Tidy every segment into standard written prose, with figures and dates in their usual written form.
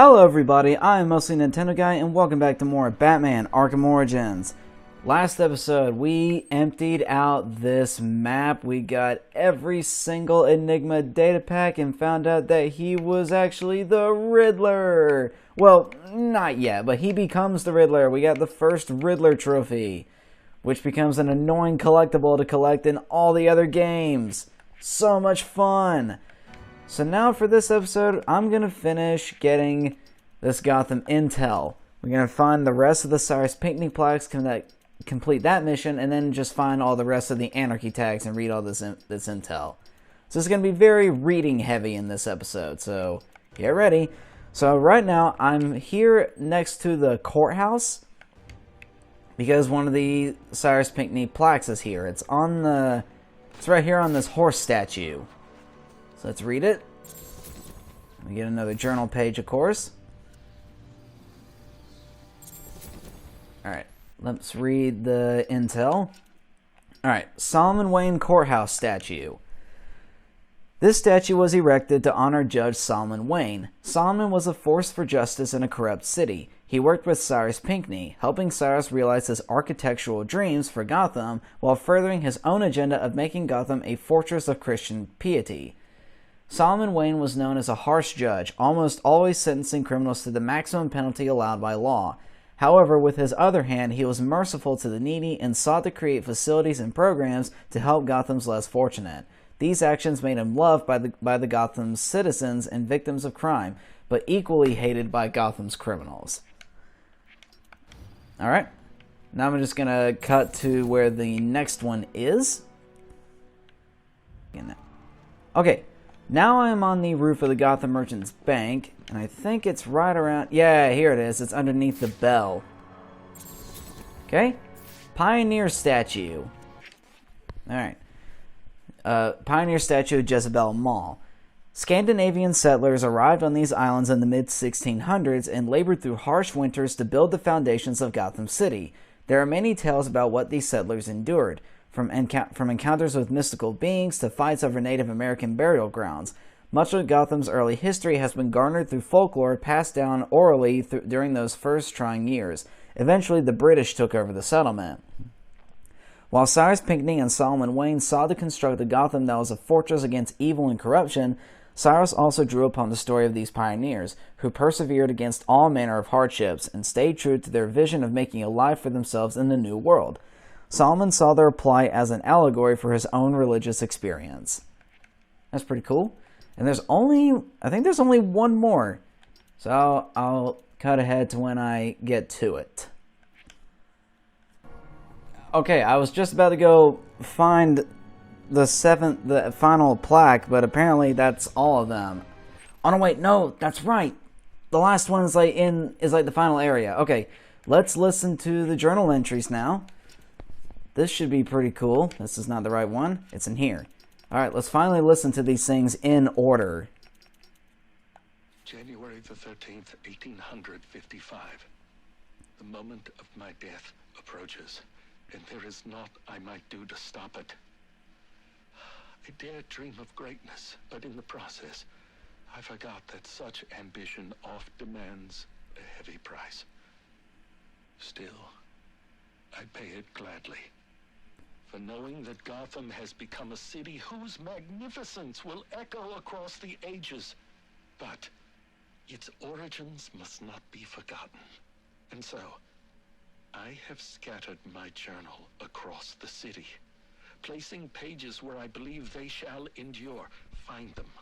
Hello everybody, I am Mostly Nintendo Guy, and welcome back to more Batman Arkham Origins. Last episode, we emptied out this map. We got every single Enigma data pack and found out that he was actually the Riddler. Well, not yet, but he becomes the Riddler. We got the first Riddler trophy, which becomes an annoying collectible to collect in all the other games. So much fun! So now for this episode, I'm going to finish getting this Gotham intel. We're going to find the rest of the Cyrus Pinkney plaques, complete that mission, and then just find all the rest of the Anarky tags and read all this intel. So it's going to be very reading heavy in this episode, so get ready. So right now, I'm here next to the Courthouse because one of the Cyrus Pinkney plaques is here. It's right here on this horse statue. So let's read it. We get another journal page, of course. Alright, let's read the intel. Alright, Solomon Wayne Courthouse statue. This statue was erected to honor Judge Solomon Wayne. Solomon was a force for justice in a corrupt city. He worked with Cyrus Pinkney, helping Cyrus realize his architectural dreams for Gotham while furthering his own agenda of making Gotham a fortress of Christian piety. Solomon Wayne was known as a harsh judge, almost always sentencing criminals to the maximum penalty allowed by law. However, with his other hand, he was merciful to the needy and sought to create facilities and programs to help Gotham's less fortunate. These actions made him loved by the Gotham's citizens and victims of crime, but equally hated by Gotham's criminals. Alright, now I'm just going to cut to where the next one is. Okay. Now I'm on the roof of the Gotham Merchants Bank, and I think it's right around... Yeah, here it is. It's underneath the bell. Okay. Pioneer statue. Alright. Pioneer statue of Jezebel Mall. Scandinavian settlers arrived on these islands in the mid-1600s and labored through harsh winters to build the foundations of Gotham City. There are many tales about what these settlers endured. From encounters with mystical beings to fights over Native American burial grounds. Much of Gotham's early history has been garnered through folklore passed down orally during those first trying years. Eventually, the British took over the settlement. While Cyrus Pinkney and Solomon Wayne sought to construct a Gotham that was a fortress against evil and corruption, Cyrus also drew upon the story of these pioneers, who persevered against all manner of hardships and stayed true to their vision of making a life for themselves in the New World. Solomon saw their plight as an allegory for his own religious experience. That's pretty cool. And I think there's only one more. So I'll cut ahead to when I get to it. Okay, I was just about to go find the final plaque, but apparently that's all of them. Oh no, wait, no, that's right. The last one is like the final area. Okay, let's listen to the journal entries now. This should be pretty cool. This is not the right one. It's in here. Alright, let's finally listen to these things in order. January the 13th, 1855. The moment of my death approaches, and there is naught I might do to stop it. I dare dream of greatness, but in the process, I forgot that such ambition oft demands a heavy price. Still, I pay it gladly. For knowing that Gotham has become a city whose magnificence will echo across the ages. But its origins must not be forgotten. And so, I have scattered my journal across the city, placing pages where I believe they shall endure. Find them,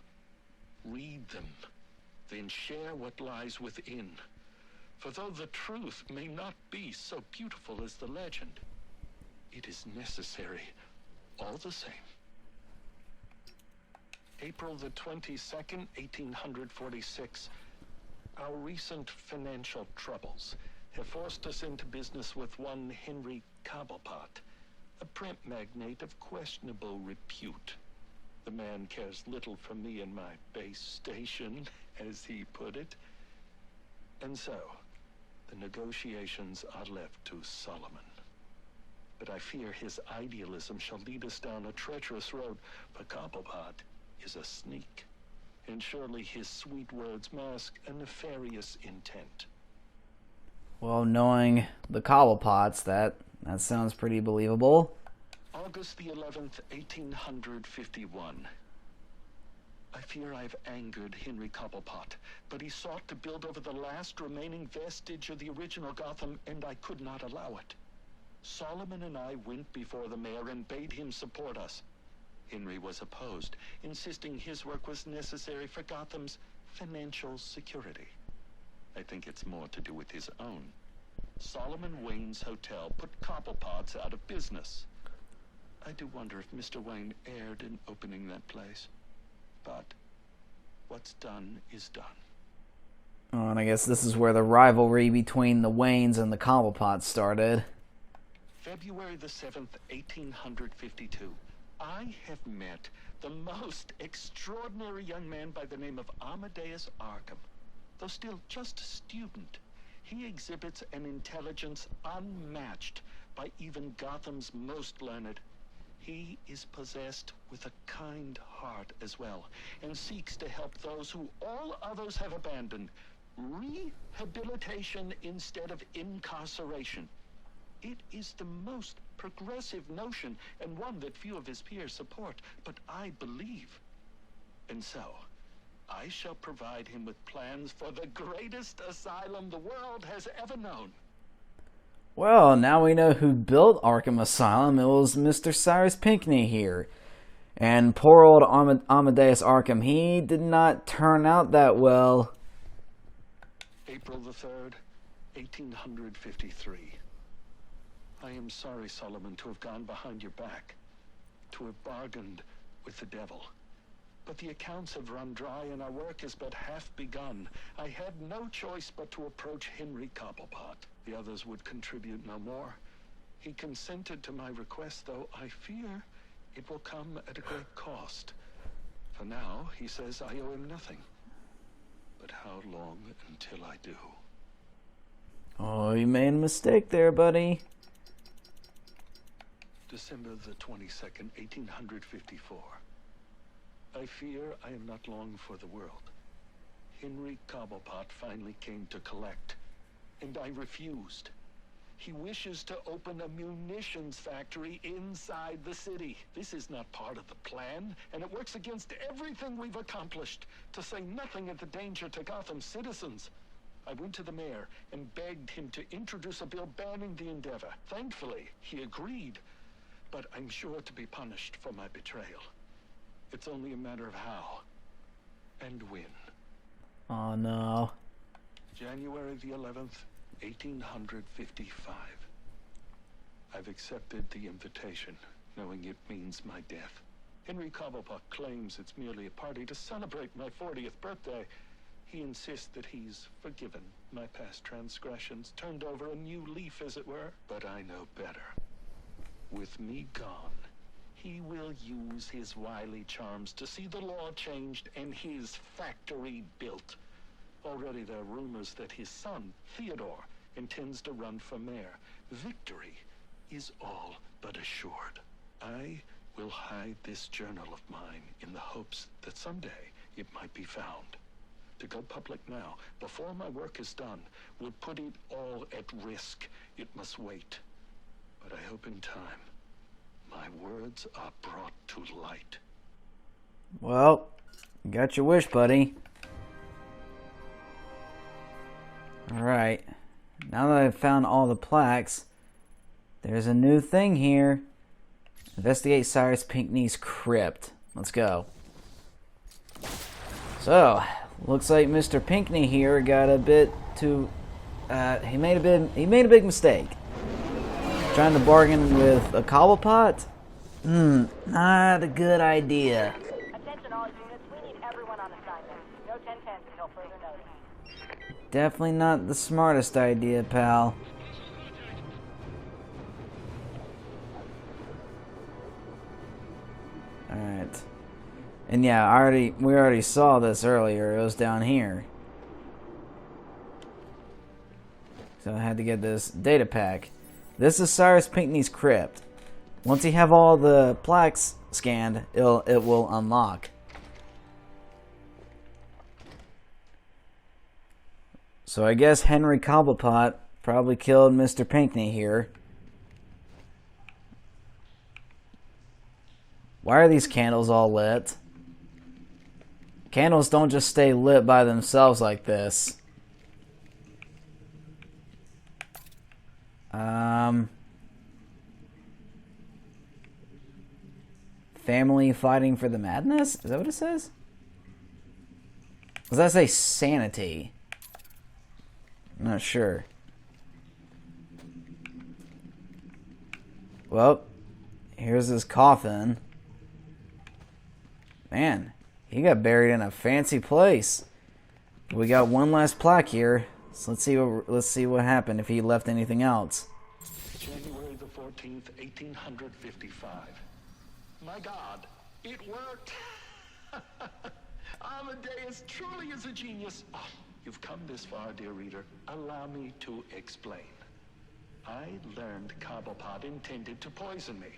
read them, then share what lies within. For though the truth may not be so beautiful as the legend, it is necessary, all the same. April the 22nd, 1846. Our recent financial troubles have forced us into business with one Henry Cobblepot, a print magnate of questionable repute. The man cares little for me and my base station, as he put it. And so, the negotiations are left to Solomon. But I fear his idealism shall lead us down a treacherous road, for Cobblepot is a sneak, and surely his sweet words mask a nefarious intent. Well, knowing the Cobblepots, that sounds pretty believable. August the 11th, 1851. I fear I've angered Henry Cobblepot, but he sought to build over the last remaining vestige of the original Gotham, and I could not allow it. Solomon and I went before the mayor and bade him support us. Henry was opposed, insisting his work was necessary for Gotham's financial security. I think it's more to do with his own. Solomon Wayne's hotel put Cobblepots out of business. I do wonder if Mr. Wayne erred in opening that place. But what's done is done. Oh, and I guess this is where the rivalry between the Waynes and the Cobblepots started. February the 7th, 1852. I have met the most extraordinary young man by the name of Amadeus Arkham. Though still just a student, he exhibits an intelligence unmatched by even Gotham's most learned. He is possessed with a kind heart as well, and seeks to help those who all others have abandoned. Rehabilitation instead of incarceration. It is the most progressive notion, and one that few of his peers support, but I believe. And so, I shall provide him with plans for the greatest asylum the world has ever known. Well, now we know who built Arkham Asylum. It was Mr. Cyrus Pinkney here. And poor old Amadeus Arkham, he did not turn out that well. April the 3rd, 1853. I am sorry, Solomon, to have gone behind your back, to have bargained with the devil. But the accounts have run dry and our work is but half begun. I had no choice but to approach Henry Cobblepot. The others would contribute no more. He consented to my request, though I fear it will come at a great cost. For now, he says I owe him nothing. But how long until I do? Oh, you made a mistake there, buddy. December the 22nd, 1854. I fear I am not long for the world. Henry Cobblepot finally came to collect, and I refused. He wishes to open a munitions factory inside the city. This is not part of the plan, and it works against everything we've accomplished, to say nothing of the danger to Gotham's citizens. I went to the mayor and begged him to introduce a bill banning the endeavor. Thankfully, he agreed, but I'm sure to be punished for my betrayal. It's only a matter of how and when. Oh, no. January the 11th, 1855. I've accepted the invitation, knowing it means my death. Henry Cobblepot claims it's merely a party to celebrate my 40th birthday. He insists that he's forgiven my past transgressions, turned over a new leaf, as it were. But I know better. With me gone, he will use his wily charms to see the law changed and his factory built. Already there are rumors that his son, Theodore, intends to run for mayor. Victory is all but assured. I will hide this journal of mine in the hopes that someday it might be found. To go public now, before my work is done, would put it all at risk. It must wait. But I hope in time, my words are brought to light. Well, you got your wish, buddy. Alright. Now that I've found all the plaques, there's a new thing here. Investigate Cyrus Pinkney's crypt. Let's go. So, looks like Mr. Pinkney here got a bit too... he made a big mistake. Trying to bargain with a Cobblepot? Not a good idea. Attention all units, we need everyone on assignment. No 10-10s until further notice. Definitely not the smartest idea, pal. Alright. And yeah, we already saw this earlier. It was down here. So I had to get this data pack. This is Cyrus Pinkney's crypt. Once you have all the plaques scanned, it will unlock. So I guess Henry Cobblepot probably killed Mr. Pinkney here. Why are these candles all lit? Candles don't just stay lit by themselves like this. Family fighting for the madness? Is that what it says? Does that say sanity? I'm not sure. Well, here's his coffin. Man, he got buried in a fancy place. We got one last plaque here. So let's see what happened if he left anything else. January the 14th, 1855. My God, it worked! Amadeus truly is a genius. Oh, you've come this far, dear reader. Allow me to explain. I learned Cobblepot intended to poison me,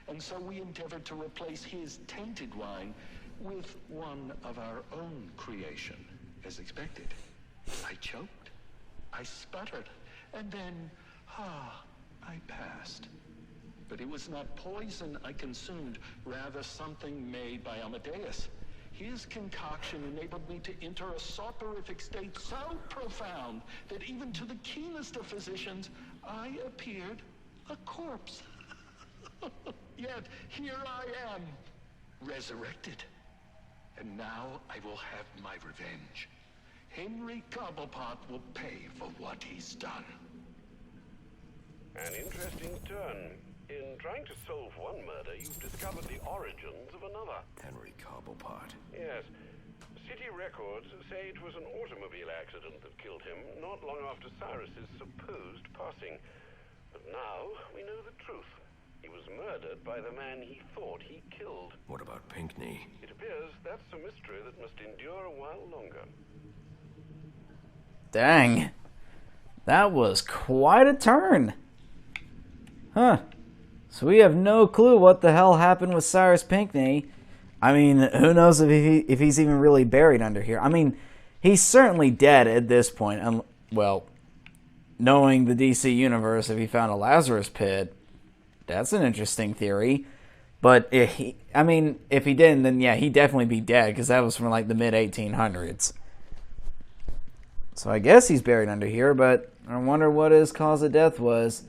and so we endeavored to replace his tainted wine with one of our own creation, as expected. I choked, I sputtered, and then, I passed. But it was not poison I consumed, rather something made by Amadeus. His concoction enabled me to enter a soporific state so profound that even to the keenest of physicians, I appeared a corpse. Yet here I am, resurrected. And now I will have my revenge. Henry Cobblepot will pay for what he's done. An interesting turn. In trying to solve one murder, you've discovered the origins of another. Henry Cobblepot. Yes. City records say it was an automobile accident that killed him, not long after Cyrus's supposed passing. But now we know the truth. He was murdered by the man he thought he killed. What about Pinkney? It appears that's a mystery that must endure a while longer. Dang. That was quite a turn. Huh. So we have no clue what the hell happened with Cyrus Pinkney. I mean, who knows if he's even really buried under here. I mean, he's certainly dead at this point. Well, knowing the DC universe, if he found a Lazarus pit, that's an interesting theory. But if he didn't, then yeah, he'd definitely be dead, because that was from like the mid-1800s. So I guess he's buried under here, but I wonder what his cause of death was.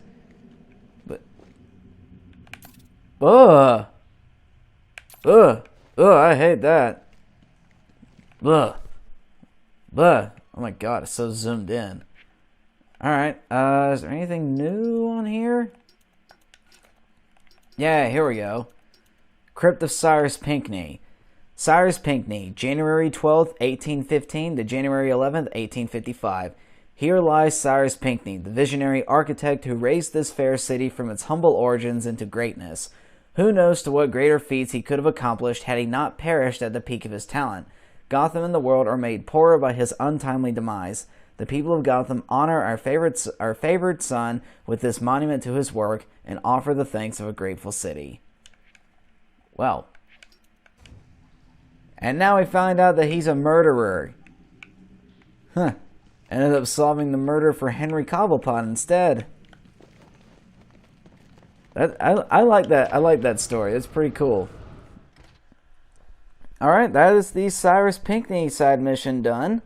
But, I hate that. Oh my god, it's so zoomed in. Alright, is there anything new on here? Yeah, here we go. Crypt of Cyrus Pinkney. Cyrus Pinkney, January 12th, 1815 to January 11th, 1855. Here lies Cyrus Pinkney, the visionary architect who raised this fair city from its humble origins into greatness. Who knows to what greater feats he could have accomplished had he not perished at the peak of his talent. Gotham and the world are made poorer by his untimely demise. The people of Gotham honor our favored son with this monument to his work and offer the thanks of a grateful city. Well. And now we find out that he's a murderer. Huh. Ended up solving the murder for Henry Cobblepot instead. I like that. I like that story. It's pretty cool. Alright, that is the Cyrus Pinkney side mission done.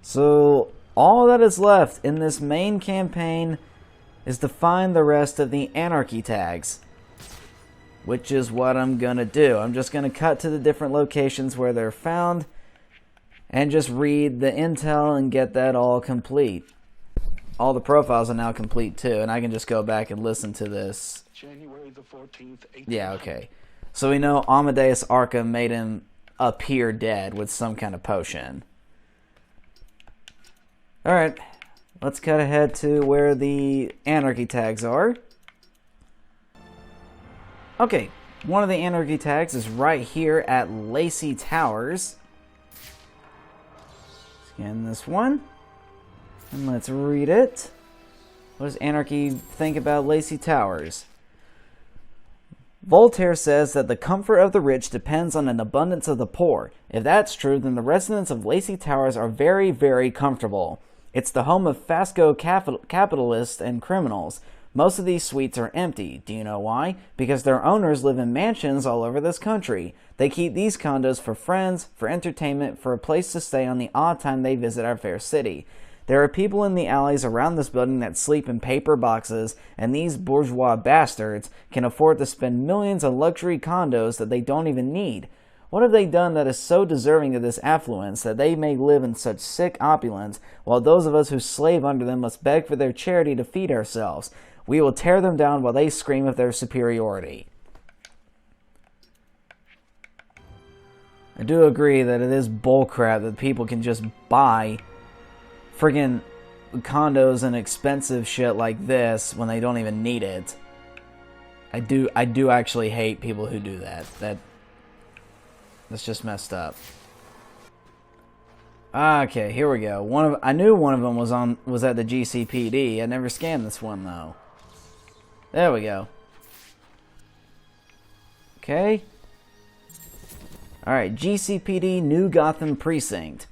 So, all that is left in this main campaign is to find the rest of the Anarky tags. Which is what I'm gonna do. I'm just gonna cut to the different locations where they're found and just read the intel and get that all complete. All the profiles are now complete too, and I can just go back and listen to this. January the 14th, Yeah, okay. So we know Amadeus Arkham made him appear dead with some kind of potion. Alright, let's cut ahead to where the Anarky tags are. Okay, one of the Anarky tags is right here at Lacey Towers. Scan this one. And let's read it. What does Anarky think about Lacey Towers? Voltaire says that the comfort of the rich depends on an abundance of the poor. If that's true, then the residents of Lacey Towers are very, very comfortable. It's the home of Fasco capitalists and criminals. Most of these suites are empty. Do you know why? Because their owners live in mansions all over this country. They keep these condos for friends, for entertainment, for a place to stay on the odd time they visit our fair city. There are people in the alleys around this building that sleep in paper boxes, and these bourgeois bastards can afford to spend millions on luxury condos that they don't even need. What have they done that is so deserving of this affluence that they may live in such sick opulence, while those of us who slave under them must beg for their charity to feed ourselves? We will tear them down while they scream of their superiority. I do agree that it is bullcrap that people can just buy friggin' condos and expensive shit like this when they don't even need it. I do actually hate people who do that. That's just messed up. Okay, here we go. I knew one of them was at the GCPD. I never scanned this one though. There we go. Okay. Alright, GCPD New Gotham Precinct.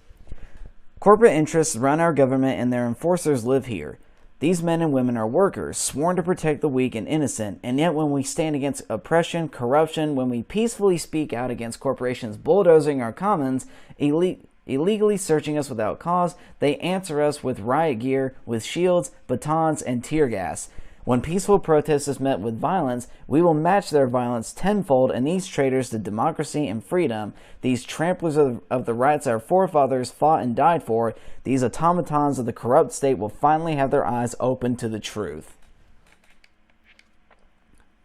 Corporate interests run our government and their enforcers live here. These men and women are workers, sworn to protect the weak and innocent, and yet when we stand against oppression, corruption, when we peacefully speak out against corporations bulldozing our commons, illegally searching us without cause, they answer us with riot gear, with shields, batons, and tear gas. When peaceful protest is met with violence, we will match their violence tenfold, and these traitors to democracy and freedom, these tramplers of the rights our forefathers fought and died for, these automatons of the corrupt state will finally have their eyes open to the truth.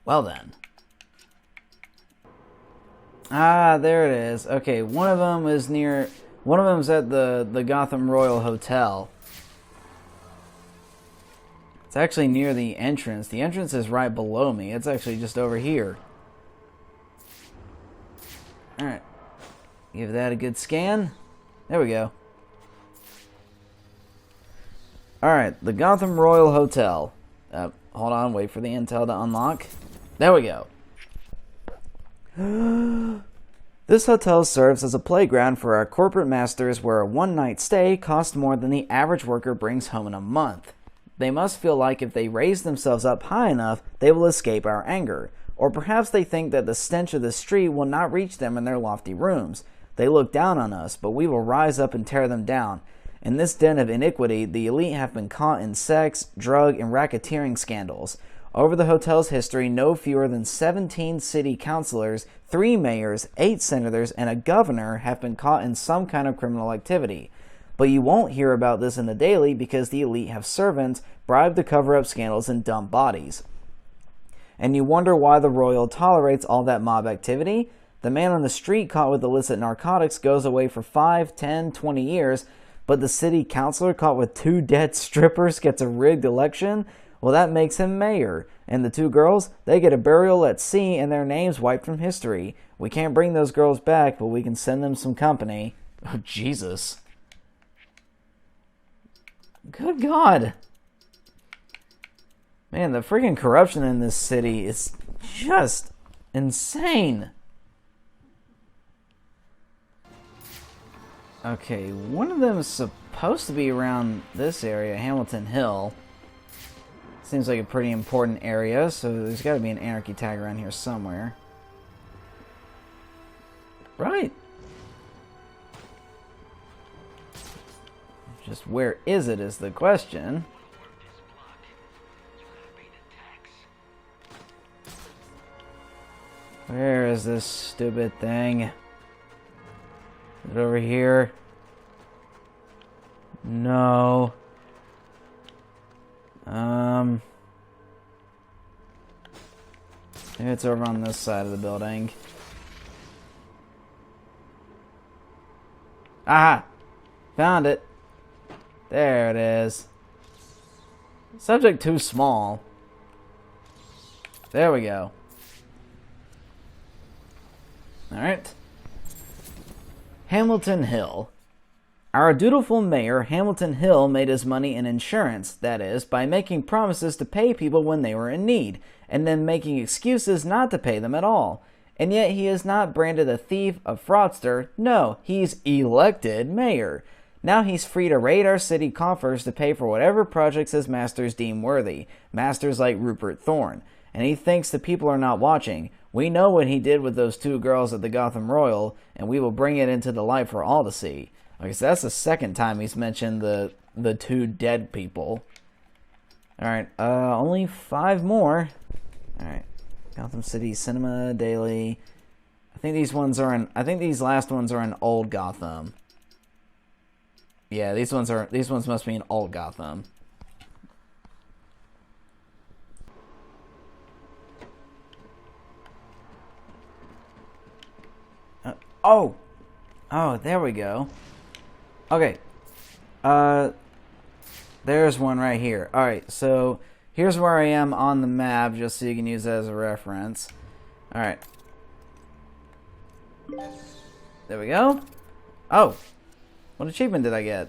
Well then. There it is. Okay, one of them is at the Gotham Royal Hotel. It's actually near the entrance. The entrance is right below me. It's actually just over here. Alright. Give that a good scan. There we go. Alright, the Gotham Royal Hotel. Hold on, wait for the intel to unlock. There we go. This hotel serves as a playground for our corporate masters where a one-night stay costs more than the average worker brings home in a month. They must feel like if they raise themselves up high enough, they will escape our anger. Or perhaps they think that the stench of the street will not reach them in their lofty rooms. They look down on us, but we will rise up and tear them down. In this den of iniquity, the elite have been caught in sex, drug, and racketeering scandals. Over the hotel's history, no fewer than 17 city councilors, 3 mayors, 8 senators, and a governor have been caught in some kind of criminal activity. But you won't hear about this in the daily because the elite have servants bribed to cover up scandals and dump bodies. And you wonder why the Royal tolerates all that mob activity? The man on the street caught with illicit narcotics goes away for 5, 10, 20 years, but the city councilor caught with 2 dead strippers gets a rigged election? Well, that makes him mayor. And the 2 girls, they get a burial at sea and their names wiped from history. We can't bring those girls back, but we can send them some company. Oh, Jesus. Good God. Man, the freaking corruption in this city is just insane. Okay, one of them is supposed to be around this area, Hamilton Hill. Seems like a pretty important area, so there's got to be an Anarky tag around here somewhere. Right. Just where is it is the question. Where is this stupid thing? Is it over here? No. Maybe it's over on this side of the building. Aha! Found it. There it is. Subject too small. There we go. Alright. Hamilton Hill. Our dutiful mayor, Hamilton Hill, made his money in insurance, that is, by making promises to pay people when they were in need. and then making excuses not to pay them at all. And yet he is not branded a thief, a fraudster. No, he's elected mayor. Now he's free to raid our city coffers to pay for whatever projects his masters deem worthy. Masters like Rupert Thorne. And he thinks the people are not watching. We know what he did with those 2 girls at the Gotham Royal, and we will bring it into the light for all to see. Okay, so that's the second time he's mentioned the 2 dead people. Alright, only 5 more. Alright. Gotham City Cinema Daily. I think these last ones are in Old Gotham. Yeah, these ones must be in Old Gotham. Oh, there we go. Okay. There's one right here. Alright, so here's where I am on the map, just so you can use that as a reference. Alright. There we go. Oh, what achievement did I get?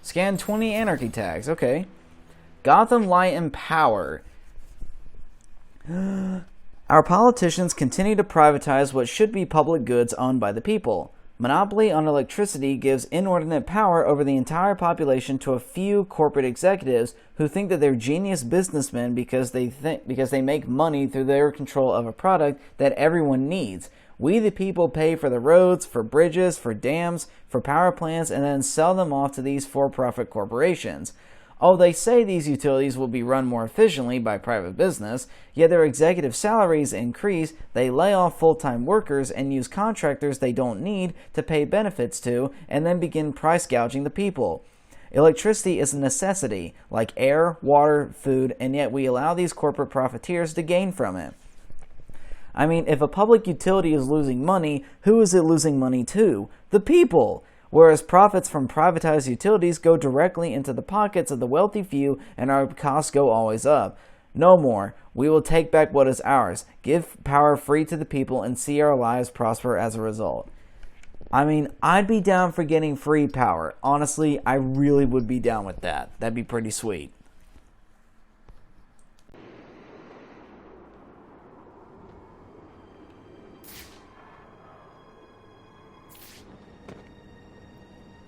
Scan 20 Anarky tags. Okay. Gotham Light and Power. Our politicians continue to privatize what should be public goods owned by the people. Monopoly on electricity gives inordinate power over the entire population to a few corporate executives who think that they're genius businessmen because they make money through their control of a product that everyone needs. We the people pay for the roads, for bridges, for dams, for power plants, and then sell them off to these for-profit corporations. Oh, they say these utilities will be run more efficiently by private business, yet their executive salaries increase, they lay off full-time workers and use contractors they don't need to pay benefits to, and then begin price gouging the people. Electricity is a necessity, like air, water, food, and yet we allow these corporate profiteers to gain from it. I mean, if a public utility is losing money, who is it losing money to? The people! Whereas profits from privatized utilities go directly into the pockets of the wealthy few and our costs go always up. No more. We will take back what is ours, give power free to the people, and see our lives prosper as a result. I mean, I'd be down for getting free power. Honestly, I really would be down with that. That'd be pretty sweet.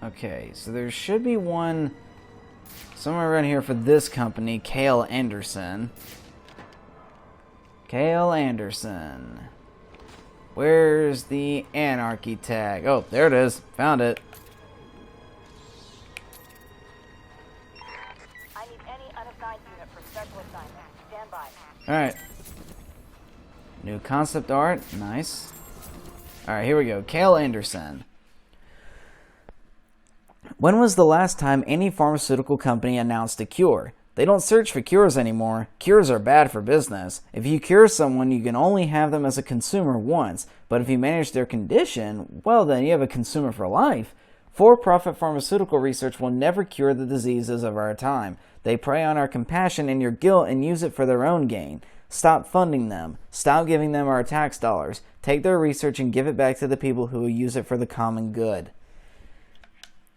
Okay, so there should be one somewhere around here for this company, Cale Anderson. Cale Anderson. Where's the Anarky tag? Oh, there it is. Found it. I need any unassigned unit for special assignment. Stand by. Alright. New concept art. Nice. Alright, here we go. Cale Anderson. When was the last time any pharmaceutical company announced a cure? They don't search for cures anymore. Cures are bad for business. If you cure someone, you can only have them as a consumer once. But if you manage their condition, well, then you have a consumer for life. For-profit pharmaceutical research will never cure the diseases of our time. They prey on our compassion and your guilt and use it for their own gain. Stop funding them. Stop giving them our tax dollars. Take their research and give it back to the people who will use it for the common good.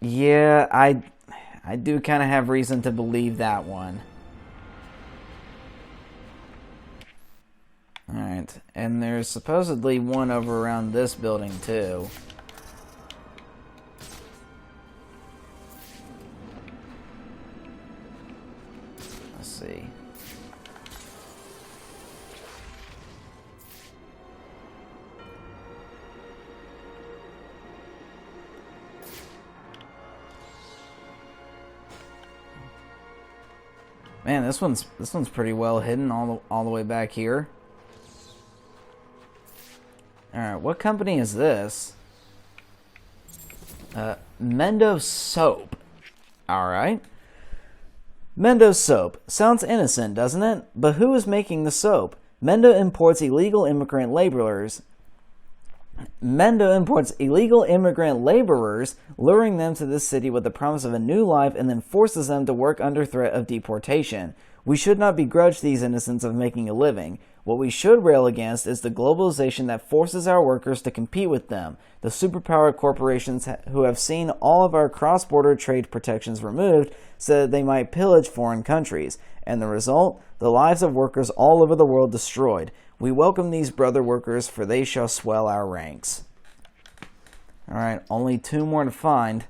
Yeah, I do kind of have reason to believe that one. Alright, and there's supposedly one over around this building too. Let's see. Man, this one's pretty well hidden all the way back here. All right, what company is this? Mendo Soap. All right. Mendo Soap. Sounds innocent, doesn't it? But who is making the soap? Mendo imports illegal immigrant laborers. Mendo imports illegal immigrant laborers, luring them to this city with the promise of a new life and then forces them to work under threat of deportation. We should not begrudge these innocents of making a living. What we should rail against is the globalization that forces our workers to compete with them, the superpowered corporations who have seen all of our cross-border trade protections removed so that they might pillage foreign countries, and the result? The lives of workers all over the world destroyed. We welcome these brother workers, for they shall swell our ranks. Alright, only 2 more to find.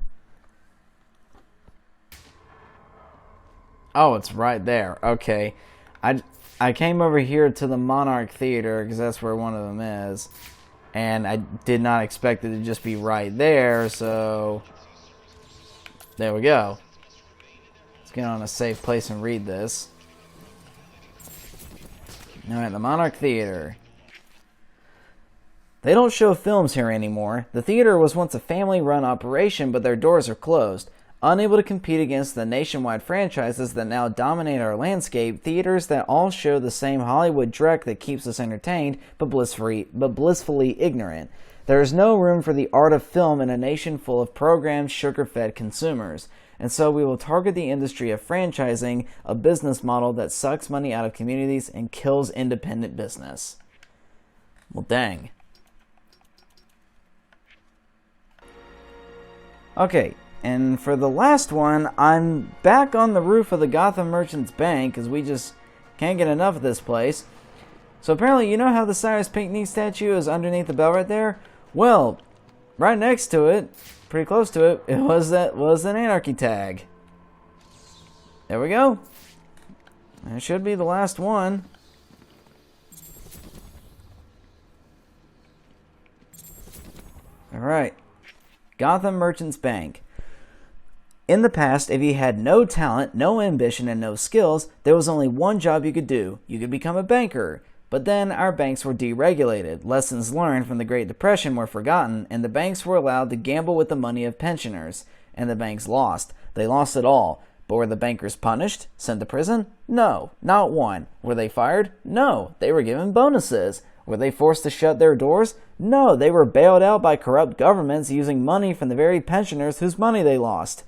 Oh, it's right there. Okay. I came over here to the Monarch Theater because that's where one of them is. And I did not expect it to just be right there, so there we go. Let's get on a safe place and read this. Alright, the Monarch Theater. They don't show films here anymore. The theater was once a family-run operation, but their doors are closed. Unable to compete against the nationwide franchises that now dominate our landscape, theaters that all show the same Hollywood dreck that keeps us entertained, but blissfully ignorant. There is no room for the art of film in a nation full of programmed, sugar-fed consumers. And so we will target the industry of franchising, a business model that sucks money out of communities and kills independent business. Well, dang. Okay. And for the last one, I'm back on the roof of the Gotham Merchants Bank because we just can't get enough of this place. So apparently, you know how the Cyrus Pinkney statue is underneath the bell right there? Well, right next to it, pretty close to it, it was an Anarky tag. There we go. That should be the last one. Alright. Gotham Merchants Bank. In the past, if you had no talent, no ambition, and no skills, there was only one job you could do. You could become a banker. But then our banks were deregulated, lessons learned from the Great Depression were forgotten, and the banks were allowed to gamble with the money of pensioners. And the banks lost. They lost it all. But were the bankers punished? Sent to prison? No, not one. Were they fired? No, they were given bonuses. Were they forced to shut their doors? No, they were bailed out by corrupt governments using money from the very pensioners whose money they lost.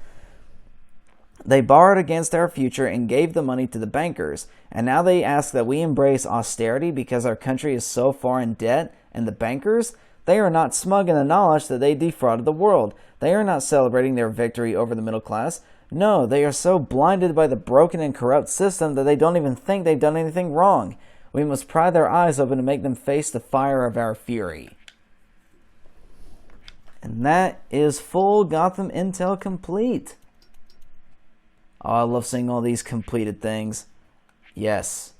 They borrowed against our future and gave the money to the bankers, and now they ask that we embrace austerity because our country is so far in debt, and the bankers, they are not smug in the knowledge that they defrauded the world. They are not celebrating their victory over the middle class. No, they are so blinded by the broken and corrupt system that they don't even think they've done anything wrong. We must pry their eyes open to make them face the fire of our fury. And that is full Gotham Intel complete. Oh, I love seeing all these completed things. Yes.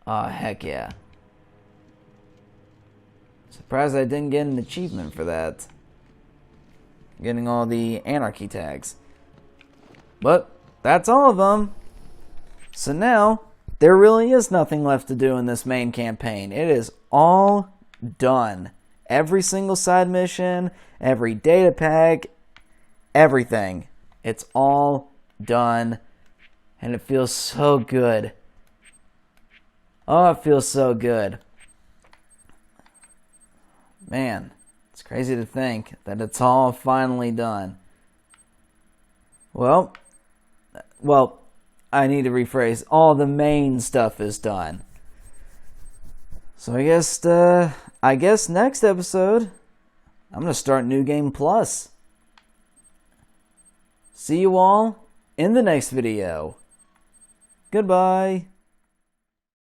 Oh, heck yeah. Surprised I didn't get an achievement for that. Getting all the Anarky tags. But that's all of them. So now, there really is nothing left to do in this main campaign. It is all done. Every single side mission, every data pack, everything. It's all done. And it feels so good. Oh, it feels so good. Man, it's crazy to think that it's all finally done. Well, I need to rephrase. All the main stuff is done. So I guess next episode, I'm going to start New Game Plus. See you all in the next video. Goodbye.